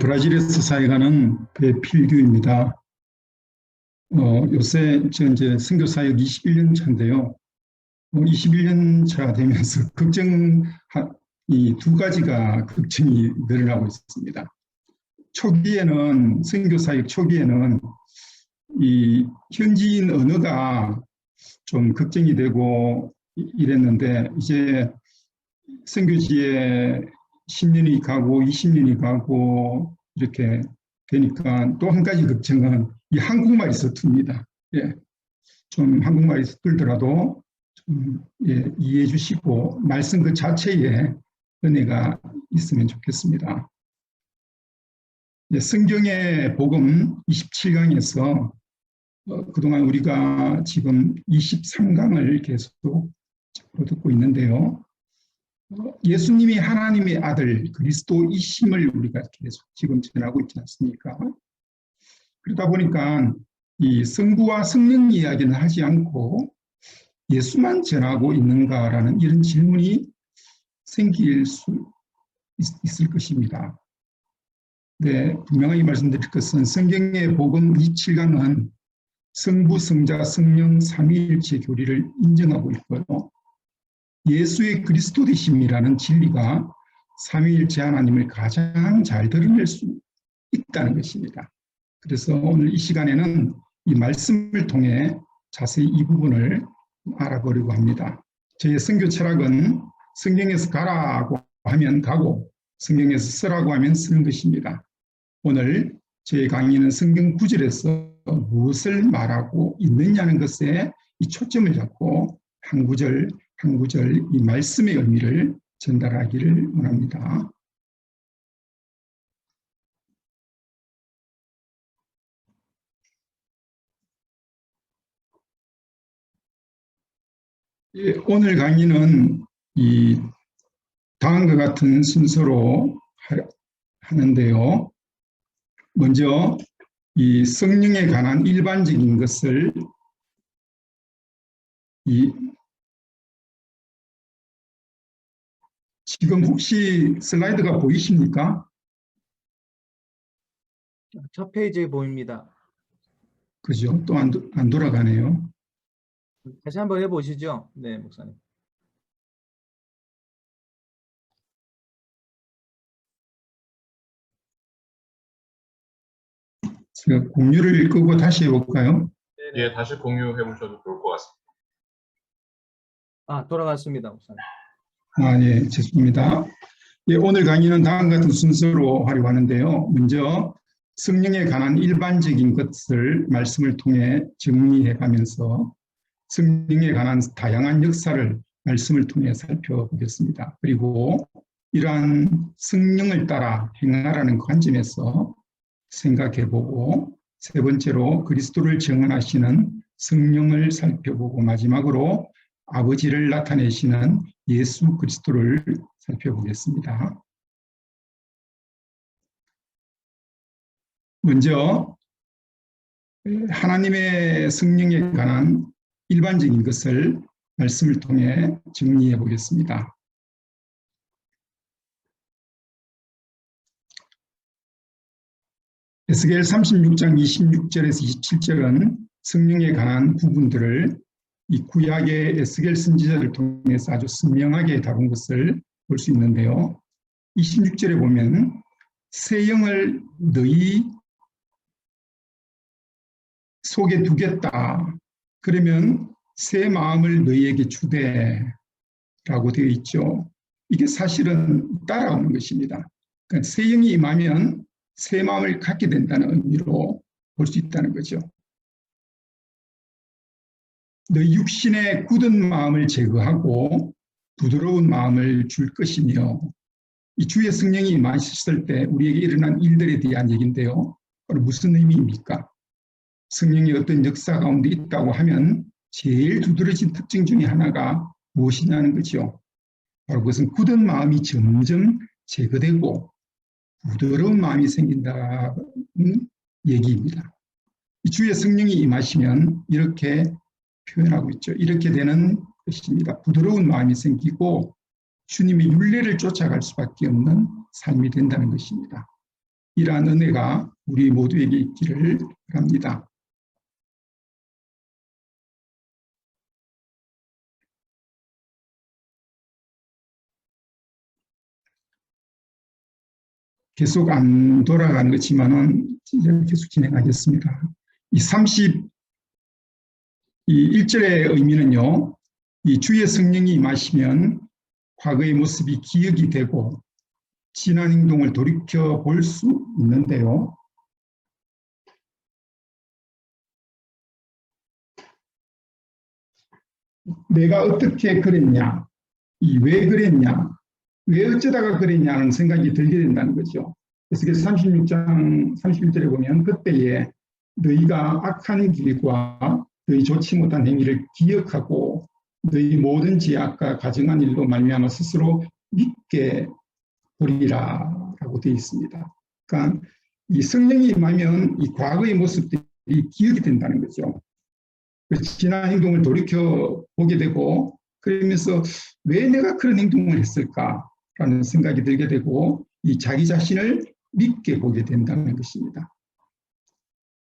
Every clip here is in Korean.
브라질에서 사역하는 배필규입니다. 요새 저 이제 선교 사역 21년 차인데요. 21년 차 되면서 이 두 가지가 걱정이 늘어나고 있습니다. 선교 사역 초기에는 이 현지인 언어가 좀 걱정이 되고 이랬는데, 이제 선교지에 10년이 가고 20년이 가고 이렇게 되니까 또 한 가지 걱정은 이 한국말이 서툽니다. 예, 좀 한국말이 서툴더라도 좀 이해해 주시고 말씀 그 자체에 은혜가 있으면 좋겠습니다. 성경의 복음 27강에서 그동안 우리가 지금 23강을 계속 듣고 있는데요. 예수님이 하나님의 아들 그리스도이심을 우리가 계속 지금 전하고 있지 않습니까? 그러다 보니까 이 성부와 성령 이야기는 하지 않고 예수만 전하고 있는가라는 이런 질문이 생길 수 있을 것입니다. 네, 분명하게 말씀드릴 것은 성경의 복음 27강은 성부, 성자, 성령 삼위일체 교리를 인정하고 있고요. 예수의 그리스도 되심이라는 진리가 삼위일체 하나님을 가장 잘 드러낼 수 있다는 것입니다. 그래서 오늘 이 시간에는 이 말씀을 통해 자세히 이 부분을 알아보려고 합니다. 저의 선교 철학은 성경에서 가라고 하면 가고 성경에서 쓰라고 하면 쓰는 것입니다. 오늘 저의 강의는 성경 구절에서 무엇을 말하고 있느냐는 것에 이 초점을 잡고 한 구절 한 구절 이 말씀의 의미를 전달하기를 원합니다. 오늘 강의는 이 다음과 같은 순서로 하는데요. 먼저 이 성령에 관한 일반적인 것을 지금 혹시 슬라이드가 보이십니까? 첫 페이지에 보입니다. 그죠? 또 안 돌아가네요. 다시 한번 해보시죠. 네, 목사님. 제가 공유를 끄고 다시 해볼까요? 예, 다시 공유해 보셔도 좋을 것 같습니다. 돌아갔습니다, 목사님. 예, 죄송합니다. 예, 오늘 강의는 다음과 같은 순서로 하려고 하는데요. 먼저 성령에 관한 일반적인 것을 말씀을 통해 정리해 가면서 성령에 관한 다양한 역사를 말씀을 통해 살펴보겠습니다. 그리고 이러한 성령을 따라 행하라는 관점에서 생각해보고, 세 번째로 그리스도를 증언하시는 성령을 살펴보고, 마지막으로 아버지를 나타내시는 예수 그리스도를 살펴보겠습니다. 먼저 하나님의 성령에 관한 일반적인 것을 말씀을 통해 정리해 보겠습니다. 에스겔 36장 26절에서 27절은 성령에 관한 부분들을 이 구약의 에스겔 선지자를 통해서 아주 선명하게 다룬 것을 볼 수 있는데요. 26절에 보면 새 영을 너희 속에 두겠다. 그러면 새 마음을 너희에게 주되라고 되어 있죠. 이게 사실은 따라오는 것입니다. 그러니까 새 영이 임하면 새 마음을 갖게 된다는 의미로 볼 수 있다는 거죠. 너희 육신의 굳은 마음을 제거하고 부드러운 마음을 줄 것이며, 이 주의 성령이 임하셨을 때 우리에게 일어난 일들에 대한 얘기인데요. 무슨 의미입니까? 성령이 어떤 역사 가운데 있다고 하면 제일 두드러진 특징 중에 하나가 무엇이냐는 거죠. 바로 그것은 굳은 마음이 점점 제거되고 부드러운 마음이 생긴다는 얘기입니다. 이 주의 성령이 임하시면 이렇게 표현하고 있죠. 이렇게 되는 것입니다. 부드러운 마음이 생기고 주님의 율례를 쫓아갈 수밖에 없는 삶이 된다는 것입니다. 이러한 은혜가 우리 모두에게 있기를 바랍니다. 계속 안 돌아가는 것지만은 계속 진행하겠습니다. 이 31절의 의미는요, 이 주의 성령이 임하시면 과거의 모습이 기억이 되고 지난 행동을 돌이켜 볼 수 있는데요. 내가 어떻게 그랬냐, 왜 그랬냐, 왜 어쩌다가 그랬냐는 생각이 들게 된다는 거죠. 그래서 36장 31절에 보면 그때에 너희가 악한 길과 너희 좋지 못한 행위를 기억하고 너희 모든 죄악과 가증한 일로 말미암아 스스로 믿게 보리라 라고 되어 있습니다. 그러니까 이 성령이 임하면 이 과거의 모습들이 기억이 된다는 거죠. 지난 행동을 돌이켜 보게 되고 그러면서 왜 내가 그런 행동을 했을까라는 생각이 들게 되고 이 자기 자신을 믿게 보게 된다는 것입니다.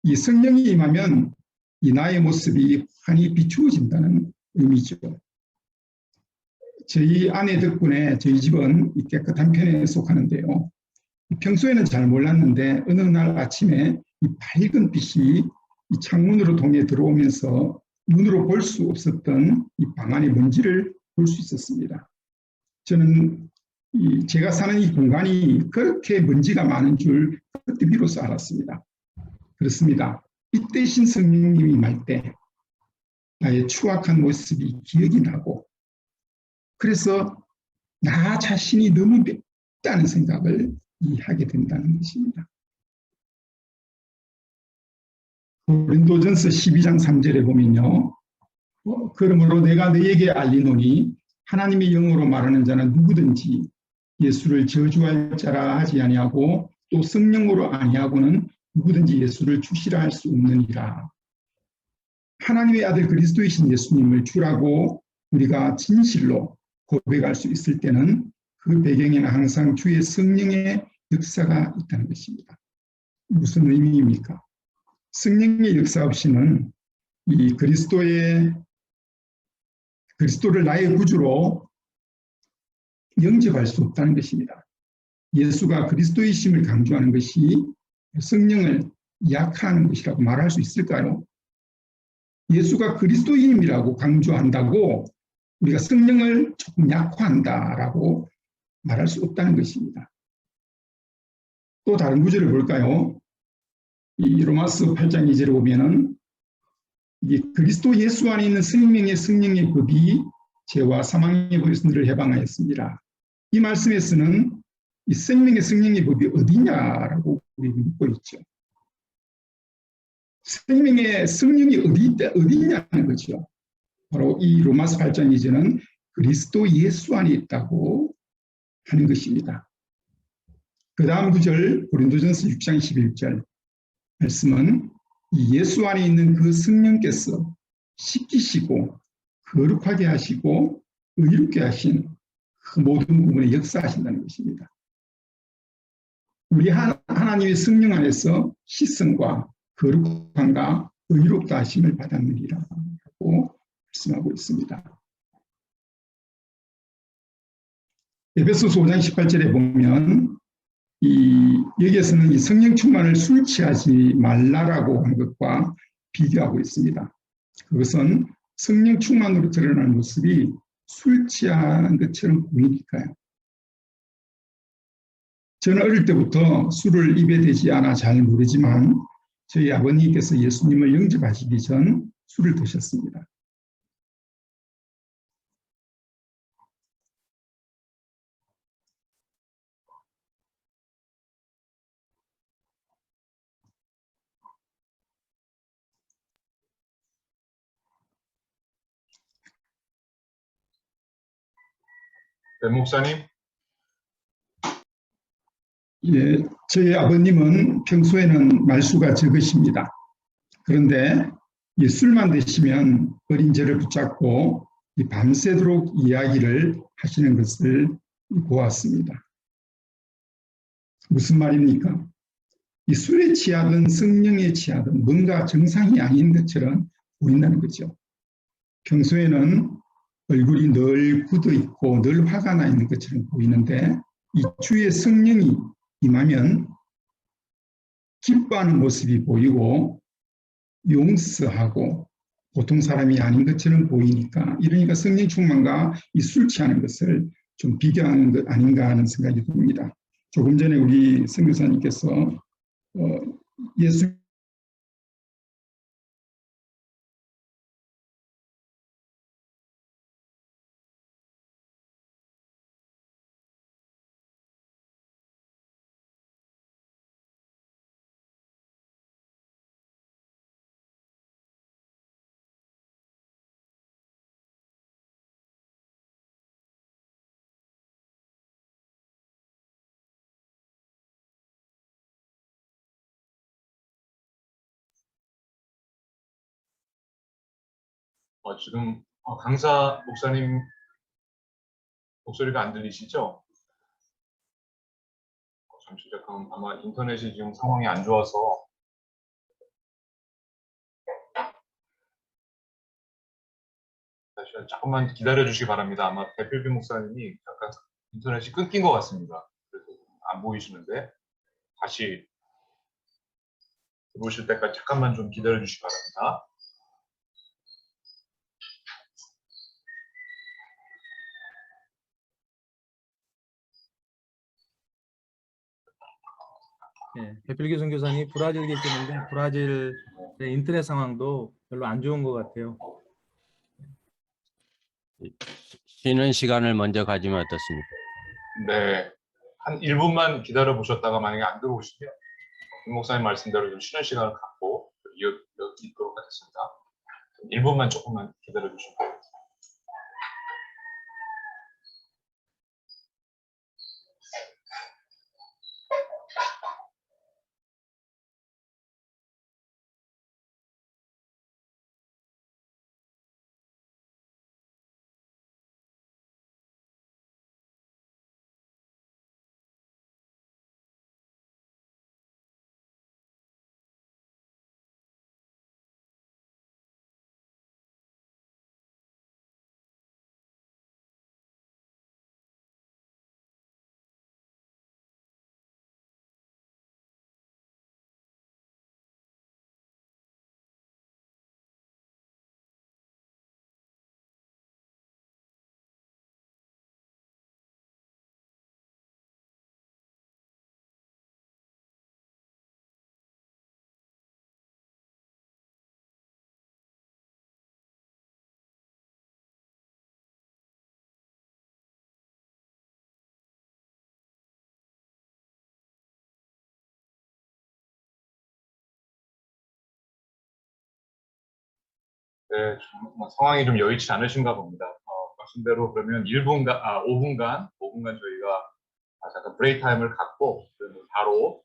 이 성령이 임하면 이 나의 모습이 환히 비추어진다는 의미죠. 저희 아내 덕분에 저희 집은 깨끗한 편에 속하는데요. 평소에는 잘 몰랐는데 어느 날 아침에 이 밝은 빛이 이 창문으로 통해 들어오면서 눈으로 볼 수 없었던 이 방 안의 먼지를 볼 수 있었습니다. 저는 제가 사는 이 공간이 그렇게 먼지가 많은 줄 그때 비로소 알았습니다. 그렇습니다. 빛 대신 성령님이 임할 때 나의 추악한 모습이 기억이 나고 그래서 나 자신이 너무 맵다는 생각을 하게 된다는 것입니다. 고린도전서 12장 3절에 보면요. 그러므로 내가 너희에게 알리노니 하나님의 영으로 말하는 자는 누구든지 예수를 저주할 자라 하지 아니하고 또 성령으로 아니하고는 누구든지 예수를 주시라 할 수 없느니라. 하나님의 아들 그리스도이신 예수님을 주라고 우리가 진실로 고백할 수 있을 때는 그 배경에는 항상 주의 성령의 역사가 있다는 것입니다. 무슨 의미입니까? 성령의 역사 없이는 이 그리스도를 나의 구주로 영접할 수 없다는 것입니다. 예수가 그리스도이심을 강조하는 것이 성령을 약화하는 것이라고 말할 수 있을까요? 예수가 그리스도인이라고 강조한다고 우리가 성령을 조금 약화한다라고 말할 수 없다는 것입니다. 또 다른 구절을 볼까요? 이 로마서 8장 2절에 보면은 이 그리스도 예수 안에 있는 성령의 법이 죄와 사망의 법에서 너를 해방하였습니다. 이 말씀에서는 이 성령의 법이 어디냐라고 우리 묻고 있죠. 성령이 어디냐는 거죠. 바로 이 로마서 8장 2절은 그리스도 예수 안에 있다고 하는 것입니다. 그 다음 구절 고린도전서 6장 11절 말씀은 이 예수 안에 있는 그 성령께서 씻기시고 거룩하게 하시고 의롭게 하신 그 모든 부분에 역사하신다는 것입니다. 우리 하나님의 성령 안에서 씻음과 거룩함과 의롭다 하심을 받았느니라 라고 말씀하고 있습니다. 에베소서 5장 18절에 보면 여기에서는 이 성령 충만을 술 취하지 말라라고 하는 것과 비교하고 있습니다. 그것은 성령 충만으로 드러나는 모습이 술 취한 것처럼 보이니까요. 저는 어릴 때부터 술을 입에 대지 않아 잘 모르지만 저희 아버님께서 예수님을 영접하시기 전 술을 드셨습니다. 네, 목사님. 예, 저희 아버님은 평소에는 말수가 적으십니다. 그런데 술만 드시면 어린 저를 붙잡고 밤새도록 이야기를 하시는 것을 보았습니다. 무슨 말입니까? 이 술에 취하든 성령에 취하든 뭔가 정상이 아닌 것처럼 보인다는 거죠. 평소에는 얼굴이 늘 굳어 있고 늘 화가 나 있는 것처럼 보이는데 이 주의 성령이 임하면 기뻐하는 모습이 보이고 용서하고 보통 사람이 아닌 것처럼 보이니까 이러니까 성령 충만과 이 술 취하는 것을 좀 비교하는 것 아닌가 하는 생각이 듭니다. 조금 전에 우리 선교사님께서 예수 지금 강사 목사님 목소리가 안 들리시죠? 잠시 잠깐 아마 인터넷이 지금 상황이 안 좋아서 다시 조금만 기다려 주시기 바랍니다. 아마 배필빈 목사님이 약간 인터넷이 끊긴 것 같습니다. 그래서 안 보이시는데 다시 들어오실 때까지 잠깐만 좀 기다려 주시기 바랍니다. 예, 배필기 선교사님 브라질 계시는데 브라질 인터넷 상황도 별로 안 좋은 것 같아요. 쉬는 시간을 먼저 가지면 어떻습니까? 네, 한 1분만 기다려 보셨다가 만약에 안 들어오시면 김 목사님 말씀대로 좀 쉬는 시간을 갖고 이어가도록 하겠습니다. 1분만 조금만 기다려 주시면 됩니다. 네, 상황이 좀 여의치 않으신가 봅니다. 말씀대로 그러면 5분간 저희가 잠깐 브레이크 타임을 갖고 바로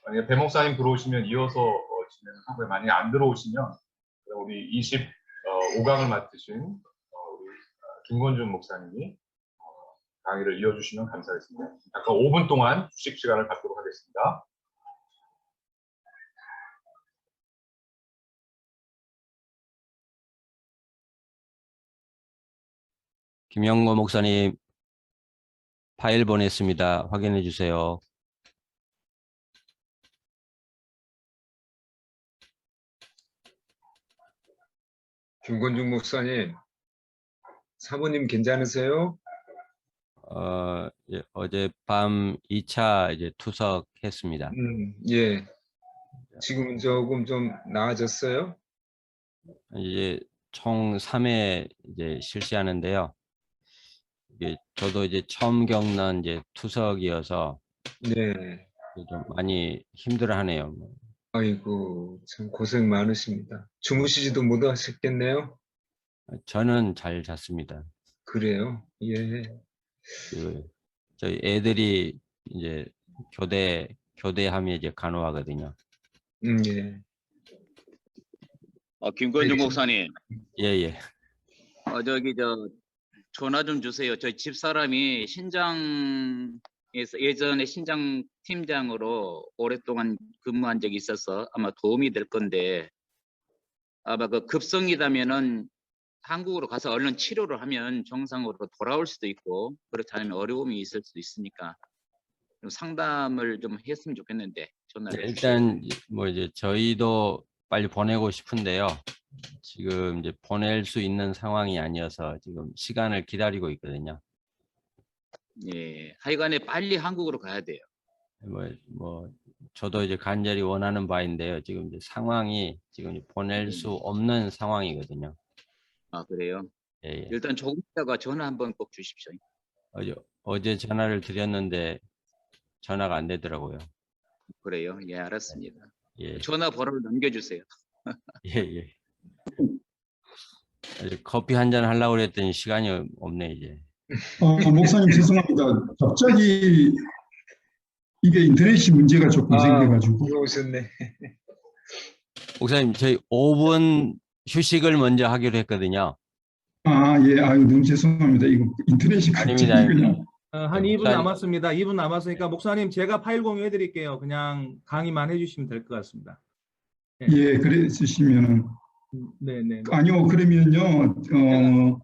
만약에 배 목사님 들어오시면 이어서 진행을 하고요. 만약에 안 들어오시면 우리 25강을 맡으신 우리 김건준 목사님이 강의를 이어주시면 감사하겠습니다. 잠깐 5분 동안 휴식 시간을 갖도록 하겠습니다. 김영모 목사님 파일 보냈습니다. 확인해 주세요. 김건중 목사님, 사모님 괜찮으세요? 예, 어젯밤 2차 이제 투석했습니다. 예. 지금은 조금 좀 나아졌어요? 이제 총 3회 이제 실시하는데요. 이게 저도 이제 처음 겪는 이제 투석이어서 네. 좀 많이 힘들어하네요. 아이고, 참 고생 많으십니다. 주무시지도 못하셨겠네요? 저는 잘 잤습니다. 그래요? 예. 저희 애들이 이제 교대하면 이제 간호하거든요. 예. 김건중 알겠습니다. 목사님, 예. 전화 좀 주세요. 저희 집사람이 신장 예전에 신장 팀장으로 오랫동안 근무한 적이 있어서 아마 도움이 될 건데, 아마 그 급성이라면은 한국으로 가서 얼른 치료를 하면 정상으로 돌아올 수도 있고, 그렇지 않으면 어려움이 있을 수도 있으니까 좀 상담을 좀 했으면 좋겠는데 전화를 일단 뭐 이제 저희도 빨리 보내고 싶은데요. 지금 이제 보낼 수 있는 상황이 아니어서 지금 시간을 기다리고 있거든요. 예, 하여간에 빨리 한국으로 가야 돼요. 뭐 저도 이제 간절히 원하는 바인데요. 지금 이제 상황이 지금 이제 보낼 수 없는 상황이거든요. 아, 그래요? 예, 예. 일단 조금 있다가 전화 한번 꼭 주십시오. 어제 전화를 드렸는데 전화가 안 되더라고요. 그래요? 예, 알았습니다. 예, 전화 번호를 남겨주세요. 예, 예. 커피 한 잔 하려고 그랬더니 시간이 없네 이제. 목사님 죄송합니다. 갑자기 이게 인터넷이 문제가 조금 생겨가지고. 들어오셨네. 목사님 저희 5분 휴식을 먼저 하기로 했거든요. 예, 아유, 너무 죄송합니다. 이거 인터넷이 갑자기 아닙니다. 그냥. 한 네, 2분 목사님. 남았습니다. 2분 남았으니까 목사님 제가 파일 공유해 드릴게요. 그냥 강의만 해주시면 될 것 같습니다. 예, 그래 주시면은. 네네. 아니요, 그러면요,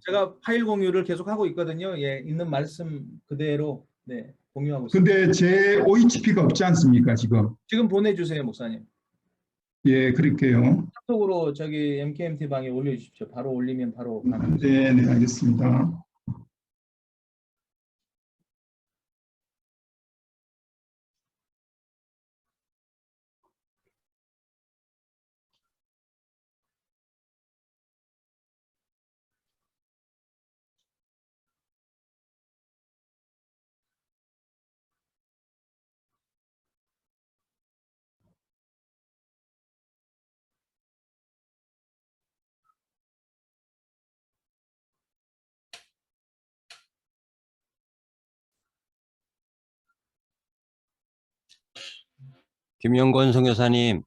제가 파일 공유를 계속 하고 있거든요. 예, 있는 말씀 그대로 네, 공유하고 있습니다. 근데 제 OHP가 없지 않습니까, 지금? 지금 보내주세요, 목사님. 예, 그럴게요. 카톡으로 저기 MKMT 방에 올려주십시오. 바로 올리면 바로 가능. 네, 네, 알겠습니다. 김영권 선교사님,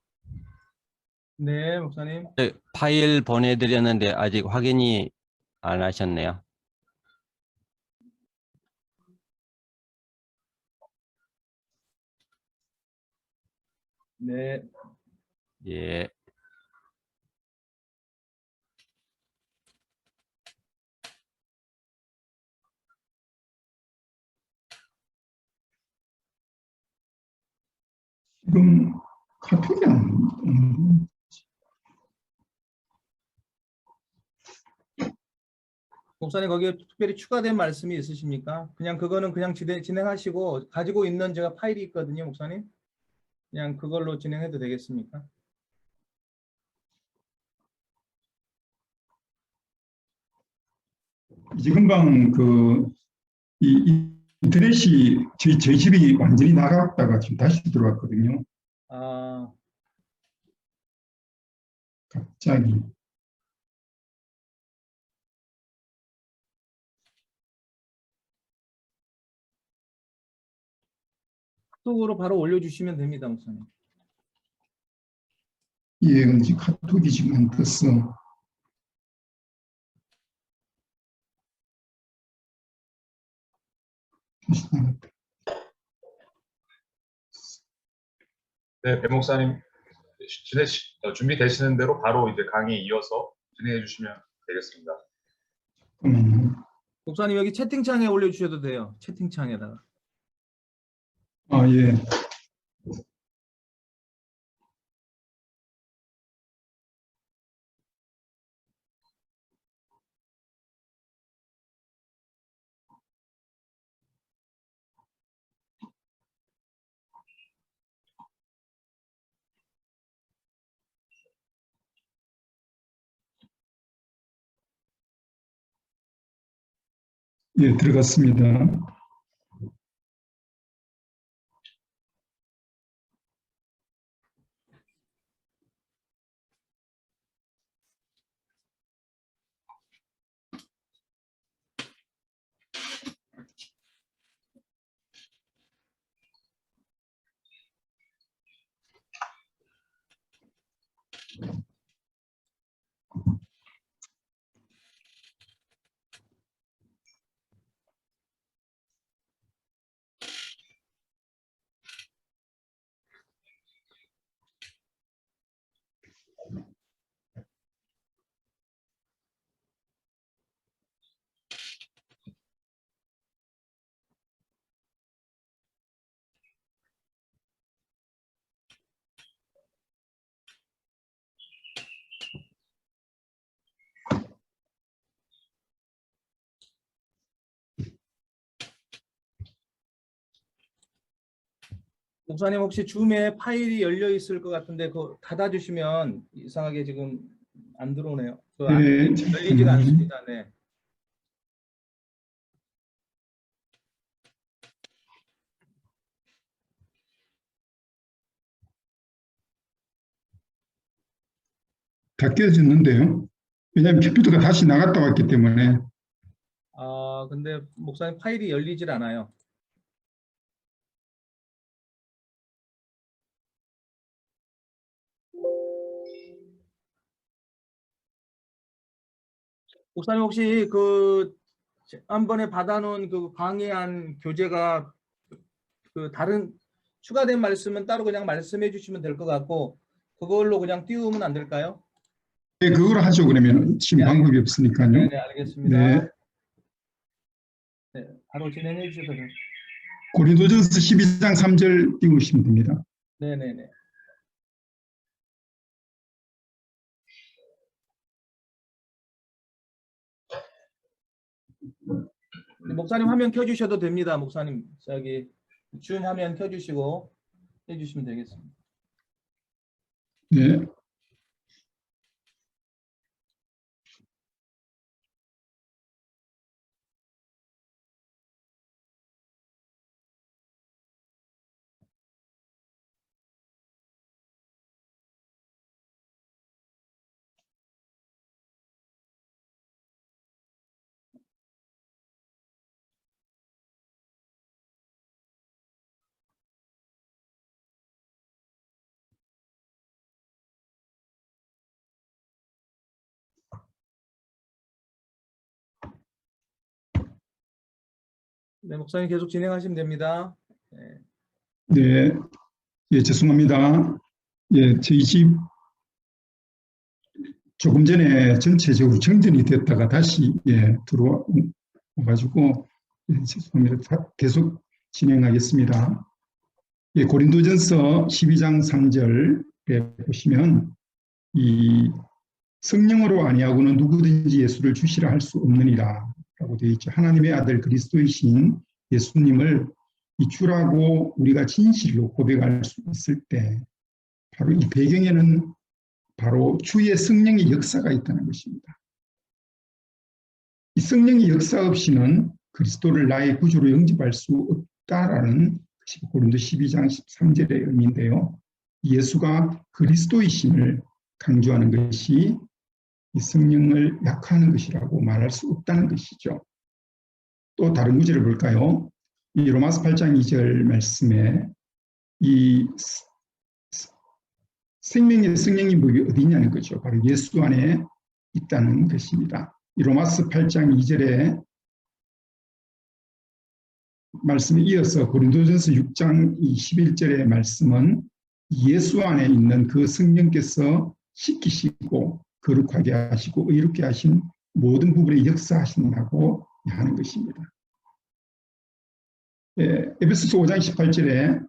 네, 목사님. 파일 보내드렸는데 아직 확인이 안 하셨네요. 네. 예. 지금 카톡이 안, 목사님 거기에 특별히 추가된 말씀이 있으십니까? 그냥 그거는 그냥 진행하시고 가지고 있는 제가 파일이 있거든요, 목사님. 그냥 그걸로 진행해도 되겠습니까? 이제 금방 이 인터넷이 저희 집이 완전히 나갔다가 지금 다시 들어왔거든요. 아, 갑자기. 카톡으로 바로 올려주시면 됩니다, 목사님. 예, 근데 카톡이 지금 안 떴어. 다시 나갔다. 네, 배 목사님 준비되시는 대로 바로 이제 강의 이어서 진행해 주시면 되겠습니다. 잠깐만요. 목사님 여기 채팅창에 올려주셔도 돼요. 채팅창에다가. 예. 예, 들어갔습니다. 목사님 혹시 줌에 파일이 열려 있을 것 같은데 그거 닫아주시면 이상하게 지금 안 들어오네요. 네, 열리지가 않습니다. 네. 다 깨졌는데요. 왜냐하면 컴퓨터가 다시 나갔다 왔기 때문에. 아, 근데 목사님 파일이 열리질 않아요. 목사님 혹시 그 한번에 받아놓은 그 강의한 교재가 그 다른 추가된 말씀은 따로 그냥 말씀해 주시면 될 것 같고 그걸로 그냥 띄우면 안 될까요? 네, 그걸 하죠. 그러면 지금 네, 방법이 없으니까요. 네, 알겠습니다. 네. 네, 바로 진행해 주셔도 돼요. 고린도전서 12장 3절 띄우시면 됩니다. 네네네. 목사님 화면 켜주셔도 됩니다. 목사님 저기 줌 화면 켜주시고 해주시면 되겠습니다. 네. 네, 목사님 계속 진행하시면 됩니다. 네. 네. 예, 죄송합니다. 예, 저희 집 조금 전에 전체적으로 정전이 됐다가 다시 들어와가지고 죄송합니다. 계속 진행하겠습니다. 예, 고린도전서 12장 3절에 보시면 이 성령으로 아니하고는 누구든지 예수를 주시라 할 수 없느니라 라고 되어 있죠. 하나님의 아들 그리스도이신 예수님을 이 주라고 우리가 진실로 고백할 수 있을 때 바로 이 배경에는 바로 주의 성령의 역사가 있다는 것입니다. 이 성령의 역사 없이는 그리스도를 나의 구주로 영접할 수 없다라는 것이 고린도 12장 13절의 의미인데요. 예수가 그리스도이심을 강조하는 것이 이 성령을 약화하는 것이라고 말할 수 없다는 것이죠. 또 다른 구절을 볼까요? 이 로마서 8장 2절 말씀에 이 생명의 성령이 어디 있냐는 거죠. 바로 예수 안에 있다는 것입니다. 이 로마서 8장 2절에 말씀에 이어서 고린도전서 6장 21절의 말씀은 예수 안에 있는 그 성령께서 씻기시고 거룩하게 하시고 의롭게 하신 모든 부분에 역사하신다고 하는 것입니다. 에베소서 5장 18절에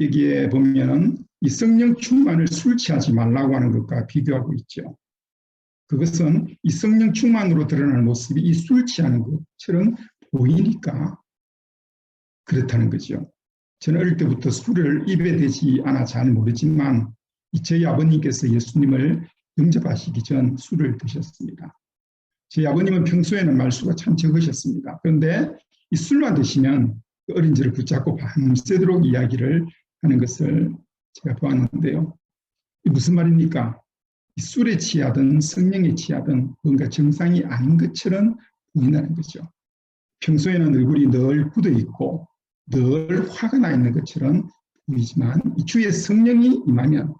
여기에 보면 이 성령 충만을 술 취하지 말라고 하는 것과 비교하고 있죠. 그것은 이 성령 충만으로 드러나는 모습이 이 술 취하는 것처럼 보이니까 그렇다는 거죠. 저는 어릴 때부터 술을 입에 대지 않아 잘 모르지만 저희 아버님께서 예수님을 영접하시기 전 술을 드셨습니다. 저희 아버님은 평소에는 말수가 참 적으셨습니다. 그런데 이 술만 드시면 어린이를 붙잡고 밤새도록 이야기를 하는 것을 제가 보았는데요. 무슨 말입니까? 이 술에 취하든 성령에 취하든 뭔가 정상이 아닌 것처럼 보인다는 거죠. 평소에는 얼굴이 늘 굳어 있고 늘 화가 나 있는 것처럼 보이지만 이 주의 성령이 임하면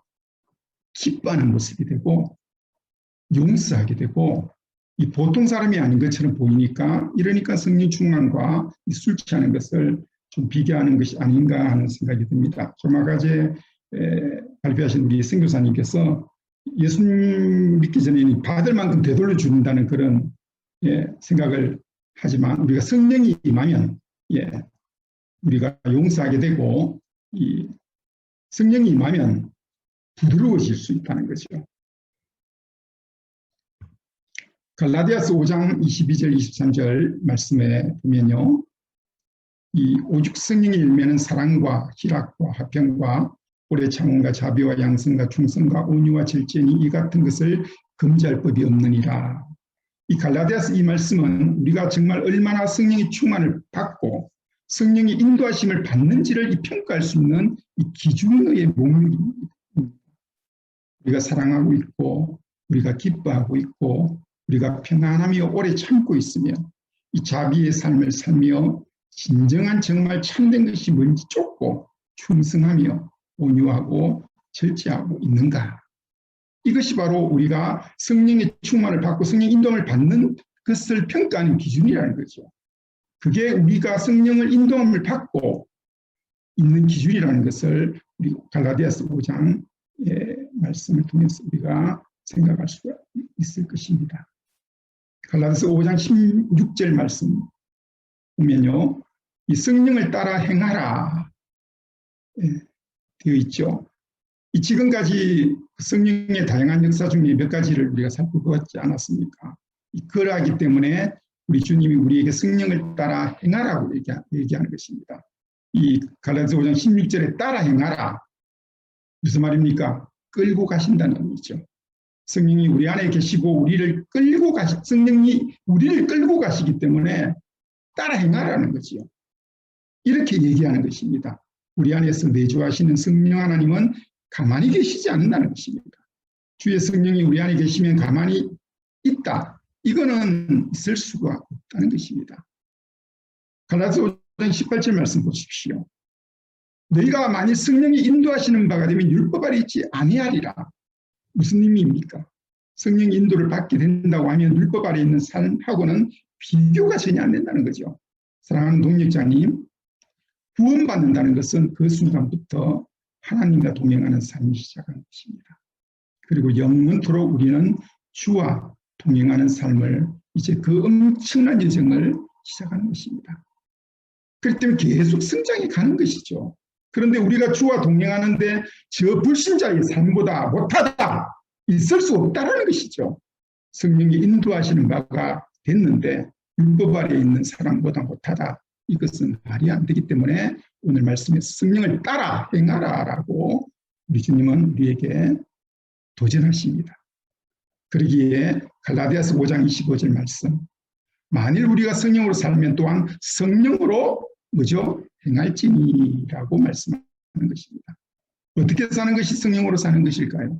기뻐하는 모습이 되고 용서하게 되고 이 보통 사람이 아닌 것처럼 보이니까 이러니까 성령 충만과 이 술 취하는 것을 좀 비교하는 것이 아닌가 하는 생각이 듭니다. 조마가제 발표하신 우리 선교사님께서 예수님 믿기 전에 받을 만큼 되돌려 준다는 그런 생각을 하지만 우리가 성령이 임하면 우리가 용서하게 되고 이 성령이 임하면 부드러워질 수 있다는 거죠. 갈라디아서 5장 22절 23절 말씀에 보면요. 이 오직 성령의 열매는 사랑과 희락과 화평과 오래 참음과 자비와 양성과 충성과 온유와 절제니 이 같은 것을 금지할 법이 없느니라. 이 갈라디아서 이 말씀은 우리가 정말 얼마나 성령의 충만을 받고 성령의 인도하심을 받는지를 이 평가할 수 있는 이 기준의 목록입니다. 우리가 사랑하고 있고 우리가 기뻐하고 있고 우리가 평안하며 오래 참고 있으며 이 자비의 삶을 살며 진정한 정말 참된 것이 뭔지 쫓고 충성하며 온유하고 절제하고 있는가. 이것이 바로 우리가 성령의 충만을 받고 성령 인도함을 받는 것을 평가하는 기준이라는 거죠. 그게 우리가 성령을 인도함을 받고 있는 기준이라는 것을 우리 갈라디아서 5장의 말씀을 통해서 우리가 생각할 수가 있을 것입니다. 갈라디아서 5장 16절 말씀 보면요. 이 성령을 따라 행하라 되어 있죠. 이 지금까지 성령의 다양한 역사 중에 몇 가지를 우리가 살펴보지 않았습니까? 그러하기 때문에 우리 주님이 우리에게 성령을 따라 행하라고 얘기하는 것입니다. 이 갈라디아서 5장 16절에 따라 행하라. 무슨 말입니까? 끌고 가신다는 의미죠. 성령이 우리 안에 계시고 성령이 우리를 끌고 가시기 때문에 따라 행하라는 거지요. 이렇게 얘기하는 것입니다. 우리 안에서 내주하시는 성령 하나님은 가만히 계시지 않는다는 것입니다. 주의 성령이 우리 안에 계시면 가만히 있다. 이거는 있을 수가 없다는 것입니다. 갈라디아서 5장 18절 말씀 보십시오. 너희가 만일 성령이 인도하시는 바가 되면 율법 아래 있지 아니하리라. 무슨 의미입니까? 성령의 인도를 받게 된다고 하면 율법 아래 있는 삶하고는 비교가 전혀 안 된다는 거죠. 사랑하는 동역자님, 구원받는다는 것은 그 순간부터 하나님과 동행하는 삶이 시작하는 것입니다. 그리고 영원토록 우리는 주와 동행하는 삶을 이제 그 엄청난 여정을 시작하는 것입니다. 그렇기 때문에 계속 성장해 가는 것이죠. 그런데 우리가 주와 동행하는데 저 불신자의 삶보다 못하다, 있을 수 없다는 것이죠. 성령이 인도하시는 바가 됐는데 율법 아래 있는 사람보다 못하다. 이것은 말이 안 되기 때문에 오늘 말씀에서 성령을 따라 행하라라고 우리 주님은 우리에게 도전하십니다. 그러기에 갈라디아서 5장 25절 말씀, 만일 우리가 성령으로 살면 또한 성령으로 뭐죠? 행할지니라고 말씀하는 것입니다. 어떻게 사는 것이 성령으로 사는 것일까요?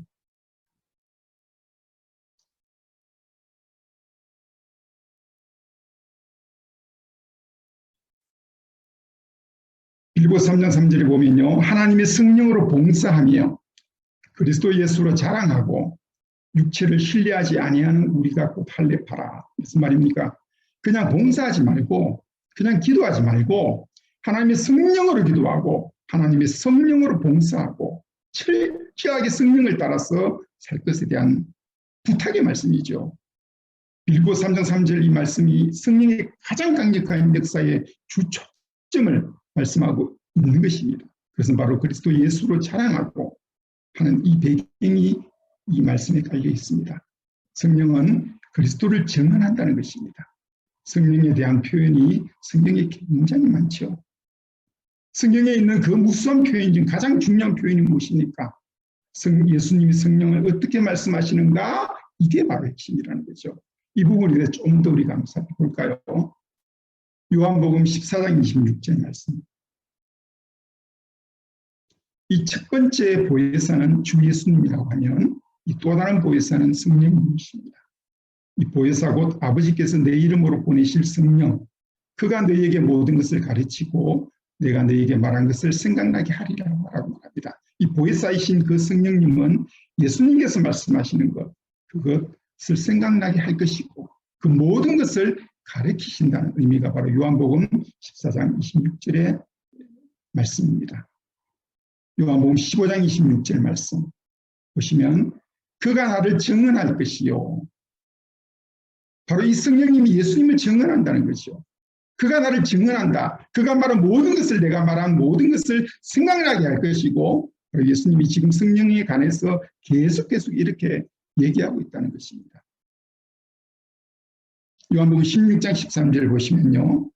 빌립보 3장 3절에 보면요. 하나님의 성령으로 봉사하며 그리스도 예수로 자랑하고 육체를 신뢰하지 아니하는 우리가 꼭 할례파라. 무슨 말입니까? 그냥 봉사하지 말고 그냥 기도하지 말고 하나님의 성령으로 기도하고 하나님의 성령으로 봉사하고 철저하게 성령을 따라서 살 것에 대한 부탁의 말씀이죠. 빌립보 3장 3절 이 말씀이 성령의 가장 강력한 역사의 주초점을 말씀하고 있는 것입니다. 그것은 바로 그리스도 예수로 자랑하고 하는 이 배경이 이 말씀에 깔려 있습니다. 성령은 그리스도를 증언한다는 것입니다. 성령에 대한 표현이 성경에 굉장히 많죠. 성경에 있는 그 무수한 표현 중 가장 중요한 표현이 무엇입니까? 예수님이 성령을 어떻게 말씀하시는가? 이게 바로 핵심이라는 거죠. 이 부분에 대해서 좀 더 우리가 한번 살펴볼까요? 요한복음 14장 26절 말씀. 이 첫 번째 보혜사는 주 예수님이라고 하면 이 또 다른 보혜사는 성령님이십니다. 이 보혜사 곧 아버지께서 내 이름으로 보내실 성령, 그가 너희에게 모든 것을 가르치고 내가 너희에게 말한 것을 생각나게 하리라고 말합니다. 이 보혜사이신 그 성령님은 예수님께서 말씀하시는 것, 그것을 생각나게 할 것이고 그 모든 것을 가르치신다는 의미가 바로 요한복음 14장 26절의 말씀입니다. 요한복음 15장 26절 말씀 보시면 그가 나를 증언할 것이요. 바로 이 성령님이 예수님을 증언한다는 거죠. 그가 나를 증언한다. 그가 말한 모든 것을 내가 말한 모든 것을 생각나게 할 것이고 바로 예수님이 지금 성령에 관해서 계속 이렇게 얘기하고 있다는 것입니다. 요한복음 16장 13절을 보시면요.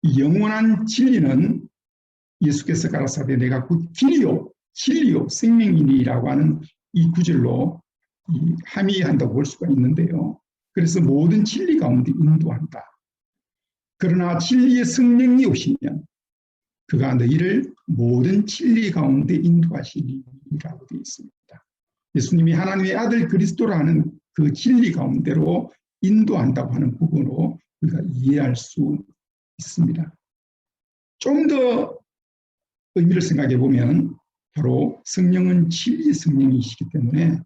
이 영원한 진리는 예수께서 가라사대 내가 곧 길이요 진리요 생명이니라고 하는 이 구절로 함의한다고 볼 수가 있는데요. 그래서 모든 진리 가운데 인도한다. 그러나 진리의 성령이 오시면 그가 너희를 모든 진리 가운데 인도하시리라고 되어 있습니다. 예수님이 하나님의 아들 그리스도라는 그 진리 가운데로 인도한다고 하는 부분으로 우리가 이해할 수 있습니다. 좀 더 의미를 생각해 보면 바로 성령은 진리의 성령이시기 때문에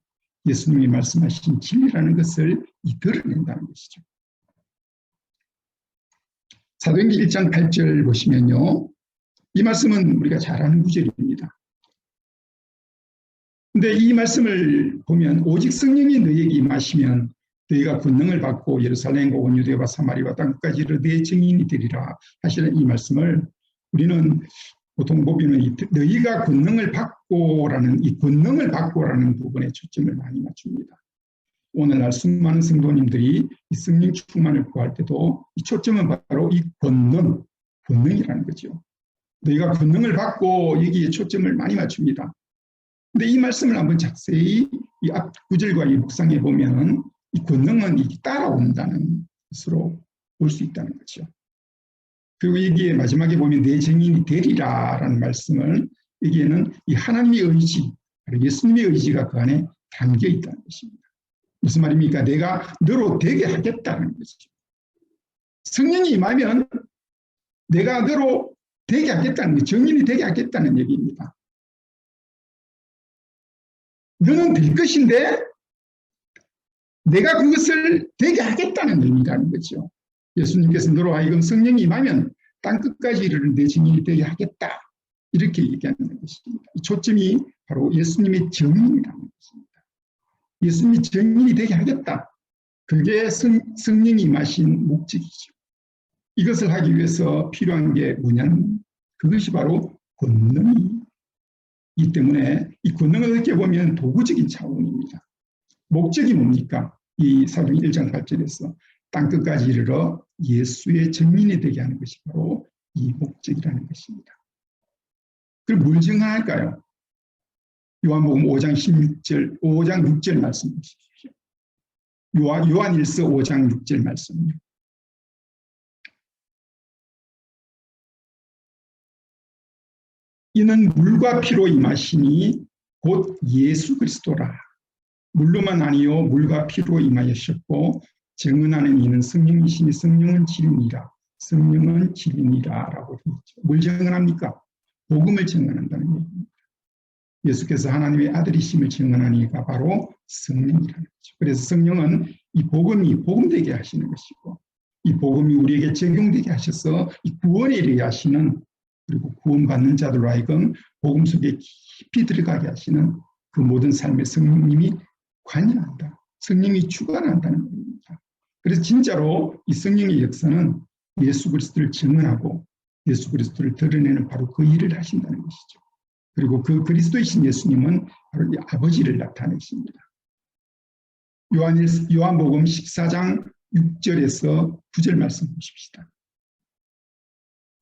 예수님이 말씀하신 진리라는 것을 드러낸다는 것이죠. 사도행전 1장 8절 보시면요. 이 말씀은 우리가 잘 아는 구절입니다. 근데 이 말씀을 보면 오직 성령이 너희에게 임하시면 너희가 권능을 받고 예루살렘과 온 유대와 사마리아와 땅까지 이르러 내 증인이 되리라 하시는 이 말씀을 우리는 보통 보면 너희가 권능을 받고라는 이 권능을 받고라는 부분에 초점을 많이 맞춥니다. 오늘날 수많은 성도님들이 이 성령 충만을 구할 때도 이 초점은 바로 이 권능이라는 거죠. 너희가 권능을 받고 여기에 초점을 많이 맞춥니다. 근데 이 말씀을 한번 자세히 이 앞 구절과 이 묵상해 보면 이 권능은 따라온다는 것으로 볼 수 있다는 거죠. 그리고 여기에 마지막에 보면 내 증인이 되리라라는 말씀을 여기에는 이 하나님의 의지, 예수님의 의지가 그 안에 담겨 있다는 것입니다. 무슨 말입니까? 내가 너로 되게 하겠다는 것이죠. 성령이 임하면 내가 너로 되게 하겠다는 것, 증인이 되게 하겠다는 얘기입니다. 너는 될 것인데 내가 그것을 되게 하겠다는 의미라는 거죠. 예수님께서 너로 하여금 성령이 임하면 땅끝까지 이르는 내 증인이 되게 하겠다. 이렇게 얘기하는 것입니다. 이 초점이 바로 예수님의 증인이라는 것입니다. 예수님이 증인이 되게 하겠다. 그게 성령이 임하신 목적이죠. 이것을 하기 위해서 필요한 게 뭐냐면 그것이 바로 권능이기 때문에 이 권능을 어떻게 보면 도구적인 차원입니다. 목적이 뭡니까? 이 사도행전 1장 8절에서 땅끝까지 이르러 예수의 증인이 되게 하는 것이 바로 이 목적이라는 것입니다. 그럼 뭘 증언할까요? 요한복음 5장 16절, 5장 6절 말씀 보십시오. 요한일서 5장 6절 말씀요. 이는 물과 피로 임하시니 곧 예수 그리스도라. 물로만 아니요 물과 피로 임하셨고 증언하는 이는 성령이시니 성령은 진리니라. 성령은 진리니라 라고 되어 있죠. 뭘 증언합니까? 복음을 증언한다는 얘기입니다. 예수께서 하나님의 아들이심을 증언하는 이가 바로 성령이라는 거죠. 그래서 성령은 이 복음이 복음되게 하시는 것이고 이 복음이 우리에게 적용되게 하셔서 이 구원에 이르게 하시는 그리고 구원받는 자들로 하여금 복음 속에 깊이 들어가게 하시는 그 모든 삶에 성령님이 관여한다. 성령이 주관한다는 겁니다. 그래서 진짜로 이 성령의 역사는 예수 그리스도를 증언하고 예수 그리스도를 드러내는 바로 그 일을 하신다는 것이죠. 그리고 그 그리스도이신 예수님은 바로 이 아버지를 나타내십니다. 요한복음 14장 6절에서 9절 말씀 보십시다.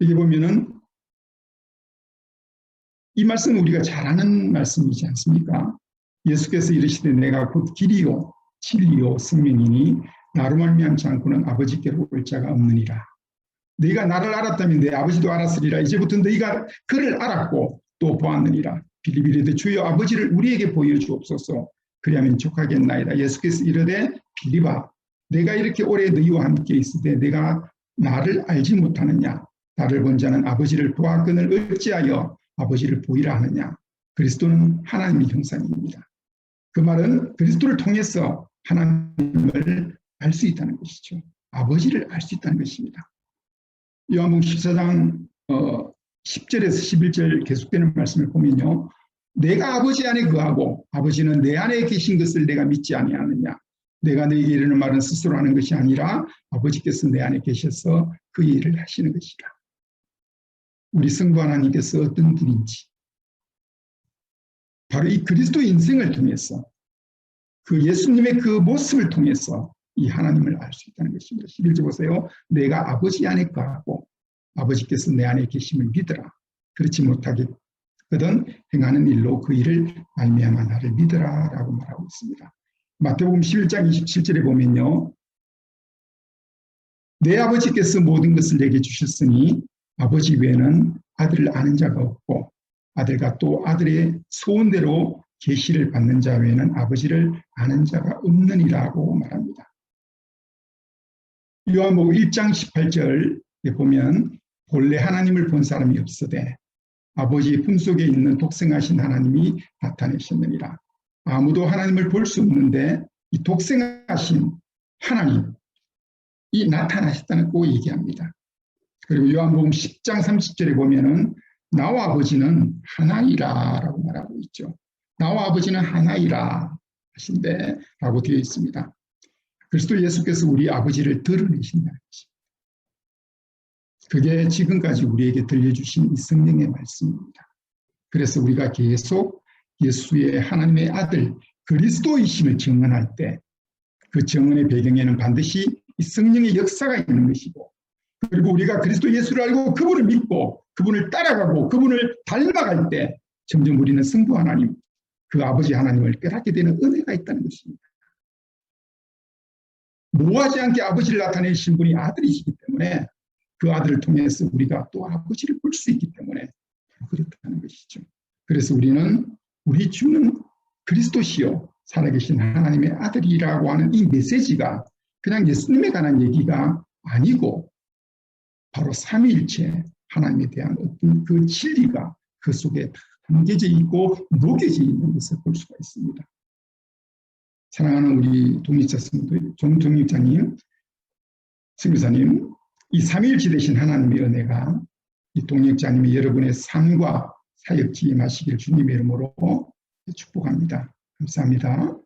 여기 보면은 이 말씀은 우리가 잘 아는 말씀이지 않습니까? 예수께서 이르시되 내가 곧 길이요 진리요 생명이니 나로 말미암지 않고는 아버지께로 올 자가 없느니라. 네가 나를 알았다면 내 아버지도 알았으리라. 이제부터 너희가 그를 알았고 또 보았느니라. 빌립이 이르되 주여 아버지를 우리에게 보여주옵소서. 그리하면 족하겠나이다. 예수께서 이르되 빌립아 내가 이렇게 오래 너희와 함께 있으되 내가 나를 알지 못하느냐. 나를 본 자는 아버지를 보았거늘 어찌하여 아버지를 보이라 하느냐. 그리스도는 하나님의 형상입니다. 그 말은 그리스도를 통해서 하나님을 알 수 있다는 것이죠. 아버지를 알 수 있다는 것입니다. 요한복음 14장 10절에서 11절 계속되는 말씀을 보면요. 내가 아버지 안에 거하고 아버지는 내 안에 계신 것을 내가 믿지 아니하느냐. 내가 너에게 이르는 말은 스스로 하는 것이 아니라 아버지께서 내 안에 계셔서 그 일을 하시는 것이라. 우리 성부 하나님께서 어떤 분인지 바로 이 그리스도의 인생을 통해서 그 예수님의 그 모습을 통해서 이 하나님을 알 수 있다는 것입니다. 11절 보세요. 내가 아버지 안에 거하고 아버지께서 내 안에 계심을 믿으라. 그렇지 못하거든 행하는 일로 그 일을 말미암아 나를 믿으라 라고 말하고 있습니다. 마태복음 11장 27절에 보면요. 내 아버지께서 모든 것을 내게 주셨으니 아버지 외에는 아들을 아는 자가 없고 아들과 또 아들의 소원대로 계시를 받는 자 외에는 아버지를 아는 자가 없느니라고 말합니다. 요한복음 1장 18절에 보면 본래 하나님을 본 사람이 없으되 아버지의 품속에 있는 독생하신 하나님이 나타내셨느니라. 아무도 하나님을 볼 수 없는데 이 독생하신 하나님이 나타나셨다고 얘기합니다. 그리고 요한복음 10장 30절에 보면은 나와 아버지는 하나이라 라고 말하고 있죠. 나와 아버지는 하나이라 하신데 라고 되어 있습니다. 그리스도 예수께서 우리 아버지를 드러내신다는 것입니다. 그게 지금까지 우리에게 들려주신 이 성령의 말씀입니다. 그래서 우리가 계속 예수의 하나님의 아들 그리스도이심을 증언할 때 그 증언의 배경에는 반드시 이 성령의 역사가 있는 것이고 그리고 우리가 그리스도 예수를 알고 그분을 믿고 그분을 따라가고 그분을 닮아갈 때 점점 우리는 성부 하나님 그 아버지 하나님을 깨닫게 되는 은혜가 있다는 것입니다. 모호하지 않게 아버지를 나타내신 분이 아들이시기 때문에 그 아들을 통해서 우리가 또 아버지를 볼 수 있기 때문에 그렇다는 것이죠. 그래서 우리는 우리 주는 그리스도시요 살아계신 하나님의 아들이라고 하는 이 메시지가 그냥 예수님에 관한 얘기가 아니고 바로 삼위일체 하나님에 대한 어떤 그 진리가 그 속에 담겨져 있고 녹여져 있는 것을 볼 수가 있습니다. 사랑하는 우리 동립자 성도, 종독립자님, 선교사님, 이 삼위일체 되신 하나님의 은혜가 이 동역자님이 여러분의 삶과 사역지에 임하시길 주님의 이름으로 축복합니다. 감사합니다.